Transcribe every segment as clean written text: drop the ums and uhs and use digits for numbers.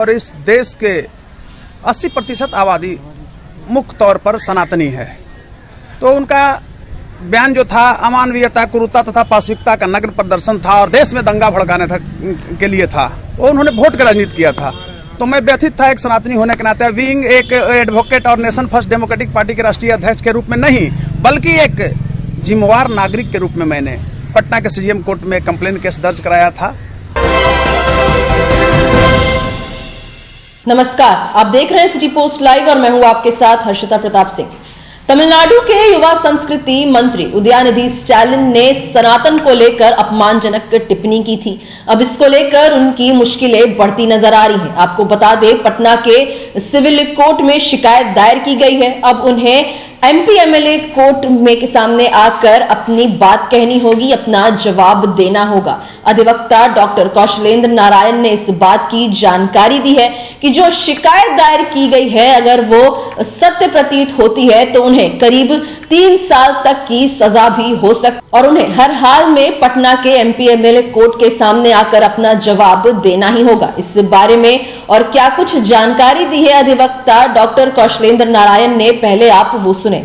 और इस देश के 80% आबादी मुख्य तौर पर सनातनी है। तो उनका बयान जो था अमानवीयता, क्रूरता तथा पाशविकता का नग्न प्रदर्शन था और देश में दंगा भड़काने के लिए था। वो उन्होंने वोट का राजनीति किया था। तो मैं व्यथित था एक सनातनी होने के नाते, बीइंग एक एडवोकेट और नेशन फर्स्ट डेमोक्रेटिक पार्टी के राष्ट्रीय अध्यक्ष के रूप में नहीं, बल्कि एक जिम्मेवार नागरिक के रूप में मैंने पटना के सीजीएम कोर्ट में कंप्लेन केस दर्ज कराया था। नमस्कार, आप देख रहे हैं सिटी पोस्ट लाइव और मैं हूं आपके साथ हर्षिता प्रताप सिंह। तमिलनाडु के युवा संस्कृति मंत्री उदयनिधि स्टालिन ने सनातन को लेकर अपमानजनक टिप्पणी की थी। अब इसको लेकर उनकी मुश्किलें बढ़ती नजर आ रही हैं। आपको बता दें, पटना के सिविल कोर्ट में शिकायत दायर की गई है। अब उन्हें एमपी एमएलए कोर्ट में के सामने आकर अपनी बात कहनी होगी, अपना जवाब देना होगा। अधिवक्ता डॉक्टर कौशलेंद्र नारायण ने इस बात की जानकारी दी है कि जो शिकायत दायर की गई है, अगर वो सत्य प्रतीत होती है तो उन्हें करीब 3 साल तक की सजा भी हो सकती और उन्हें हर हाल में पटना के एमपी एमएलए कोर्ट के सामने आकर अपना जवाब देना ही होगा। इस बारे में और क्या कुछ जानकारी दी है अधिवक्ता डॉक्टर कौशलेंद्र नारायण ने, पहले आप वो सुने।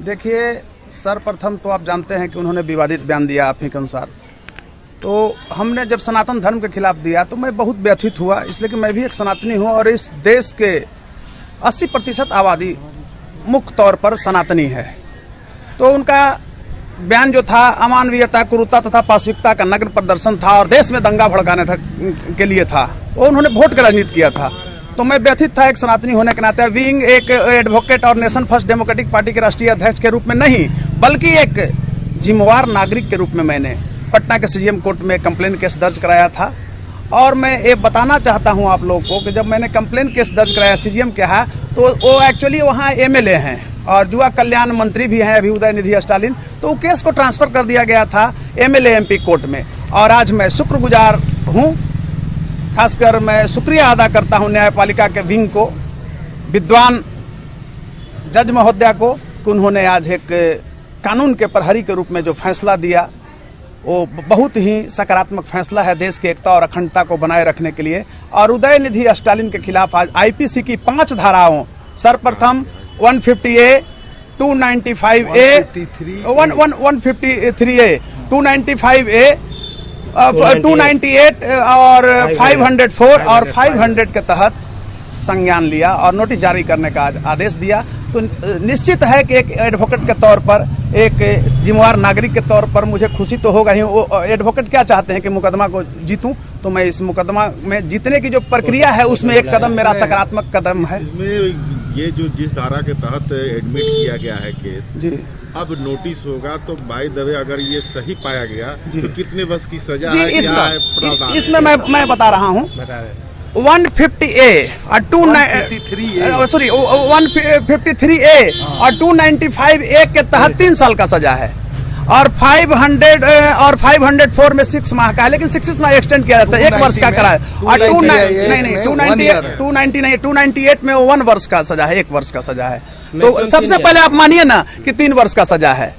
देखिए, सर्वप्रथम तो आप जानते हैं कि उन्होंने विवादित बयान दिया आप ही के अनुसार। तो हमने जब सनातन धर्म के खिलाफ दिया तो मैं बहुत व्यथित हुआ, इसलिए कि मैं भी एक सनातनी हूँ और इस देश के 80% आबादी मुख्य तौर पर सनातनी है। तो उनका बयान जो था अमानवीयता, क्रूरता तथा पाशविकता का नग्न प्रदर्शन था और देश में दंगा भड़काने के लिए था। वो उन्होंने वोट का राजनीति किया था। तो मैं व्यथित था एक सनातनी होने के नाते, बीइंग एक एडवोकेट और नेशन फर्स्ट डेमोक्रेटिक पार्टी के राष्ट्रीय अध्यक्ष के रूप में नहीं, बल्कि एक जिम्मेवार नागरिक के रूप में मैंने पटना के सीजीएम कोर्ट में कंप्लेन केस दर्ज कराया था। और मैं ये बताना चाहता हूं आप लोगों को कि जब मैंने कंप्लेन केस दर्ज कराया सीजीएम के यहाँ, तो वो एक्चुअली वहाँ एमएलए हैं और युवा कल्याण मंत्री भी हैं अभी उदयनिधि स्टालिन। तो वो केस को ट्रांसफर कर दिया गया था एमएलए एमपी कोर्ट में। और आज मैं शुक्रगुजार हूँ, खासकर मैं शुक्रिया अदा करता हूं न्यायपालिका के विंग को, विद्वान जज महोदया को, कि उन्होंने आज एक कानून के प्रहरी के रूप में जो फैसला दिया, वो बहुत ही सकारात्मक फैसला है देश की एकता और अखंडता को बनाए रखने के लिए। और उदयनिधि स्टालिन के खिलाफ आज आईपीसी की 5 धाराओं, सर्वप्रथम 150A, 295A, 153A, 295A, 298 और 504 और 500 के तहत संज्ञान लिया और नोटिस जारी करने का आदेश दिया। तो निश्चित है कि एक एडवोकेट के तौर पर, एक जिम्मेवार नागरिक के तौर पर मुझे खुशी तो होगा ही। वो एडवोकेट क्या चाहते हैं कि मुकदमा को जीतूं, तो मैं इस मुकदमा में जीतने की जो प्रक्रिया है उसमें एक कदम मेरा सकारात्मक कदम है। ये जो जिस धारा के तहत एडमिट किया गया है केस जी, अब नोटिस होगा, तो बाय द वे अगर ये सही पाया गया तो कितने वर्ष की सजा जी, है? इसमें मैं बता रहा हूँ 150A और 153A और 295A के तहत 3 साल का सजा है और 500 और 504 में 6 माह का है, लेकिन 6 माह एक्सटेंड किया जाता है, 1 वर्ष का कराया। और 298 में 1 वर्ष का सजा है, 1 वर्ष का सजा है। तो सबसे पहले आप मानिए ना कि 3 वर्ष का सजा है।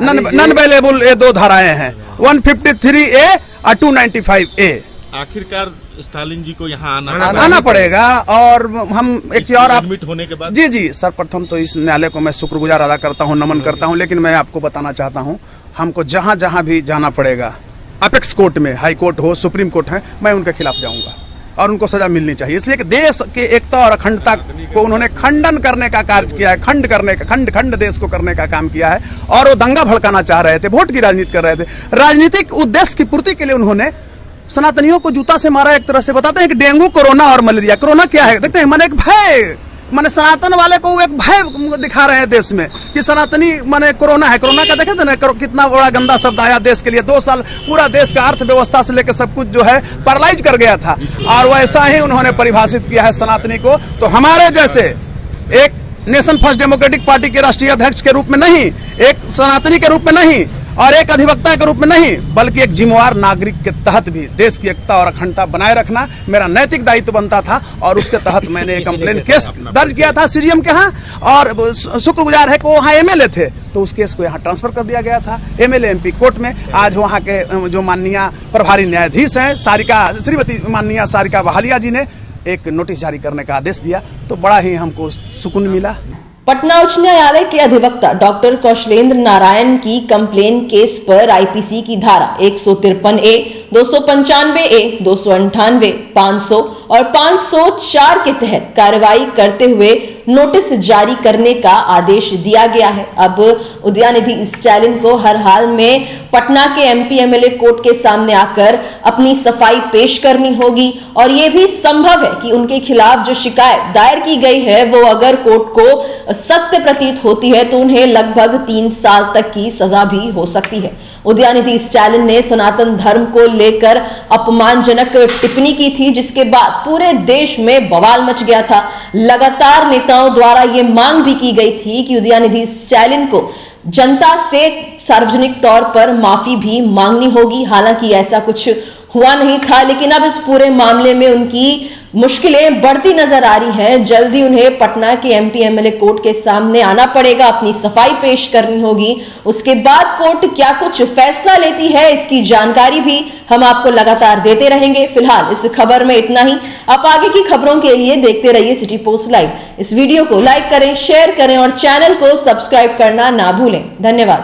नॉन अवेलेबल ये 2 धाराएं हैं, 153A और 295A। आखिरकार स्टालिन जी को यहाँ आना पड़ेगा। और हम एक चीज और एडमिट होने के बाद जी सर्वप्रथम तो इस न्यायालय को मैं शुक्रगुजार अदा करता हूँ, नमन करता हूँ। लेकिन मैं आपको बताना चाहता हूँ, हमको जहाँ जहाँ भी जाना पड़ेगा, अपेक्स कोर्ट में, हाई कोर्ट हो, सुप्रीम कोर्ट है, मैं उनके खिलाफ जाऊंगा और उनको सजा मिलनी चाहिए। इसलिए कि देश के एकता और अखंडता को उन्होंने खंडन करने का कार्य किया है, खंड देश को करने का काम किया है। और वो दंगा भड़काना चाह रहे थे, वोट की राजनीति कर रहे थे। राजनीतिक उद्देश्य की पूर्ति के लिए उन्होंने सनातनियों को जूता से मारा। एक तरह से बताते हैं कि डेंगू, कोरोना और मलेरिया। कोरोना क्या है देखते हैं, माने एक भय, माने सनातन वाले को एक भय दिखा रहे हैं देश में कि सनातनी माने कोरोना है। कोरोना का देखे थे ना, कितना बड़ा गंदा शब्द आया देश के लिए। 2 साल पूरा देश का अर्थव्यवस्था से लेकर सब कुछ जो है पैरालाइज कर गया था, और वैसा ही उन्होंने परिभाषित किया है सनातनी को। तो हमारे जैसे एक नेशन फर्स्ट डेमोक्रेटिक पार्टी के राष्ट्रीय अध्यक्ष के रूप में नहीं, एक सनातनी के रूप में नहीं और एक अधिवक्ता के रूप में नहीं, बल्कि एक जिम्मेवार नागरिक के तहत भी देश की एकता और अखंडता बनाए रखना मेरा नैतिक दायित्व बनता था। और उसके तहत मैंने कंप्लेन केस दर्ज किया था सीजीएम के यहाँ। और शुक्रगुजार है कि वो वहाँ एमएलए थे, तो उस केस को यहाँ ट्रांसफर कर दिया गया था एमएलए एमपी कोर्ट में। आज वहाँ के जो माननीय प्रभारी न्यायाधीश हैं श्रीमती माननीय सारिका बहालिया जी ने एक नोटिस जारी करने का आदेश दिया, तो बड़ा ही हमको सुकून मिला। पटना उच्च न्यायालय के अधिवक्ता डॉक्टर कौशलेंद्र नारायण की कंप्लेन केस पर आईपीसी की धारा 153A, 295A, 298, 500 और 504 के तहत कार्रवाई करते हुए नोटिस जारी करने का आदेश दिया गया है। अब उदयनिधि स्टैलिन को हर हाल में पटना के एमपी एमएलए कोर्ट के सामने आकर अपनी सफाई पेश करनी होगी और यह भी संभव है कि उनके खिलाफ जो शिकायत दायर की गई है वो अगर कोर्ट को सत्य प्रतीत होती है तो उन्हें लगभग 3 साल तक की सजा भी हो सकती है। उदयनिधि स्टैलिन ने सनातन धर्म को लेकर अपमानजनक टिप्पणी की थी, जिसके बाद पूरे देश में बवाल मच गया था। लगातार नेताओं द्वारा यह मांग भी की गई थी कि उदयनिधि स्टैलिन को जनता से सार्वजनिक तौर पर माफी भी मांगनी होगी। हालांकि ऐसा कुछ हुआ नहीं था, लेकिन अब इस पूरे मामले में उनकी मुश्किलें बढ़ती नजर आ रही हैं। जल्दी उन्हें पटना के एमपी एमएलए कोर्ट के सामने आना पड़ेगा, अपनी सफाई पेश करनी होगी। उसके बाद कोर्ट क्या कुछ फैसला लेती है, इसकी जानकारी भी हम आपको लगातार देते रहेंगे। फिलहाल इस खबर में इतना ही। आप आगे की खबरों के लिए देखते रहिए सिटी पोस्ट लाइव। इस वीडियो को लाइक करें, शेयर करें और चैनल को सब्सक्राइब करना ना भूलें। धन्यवाद।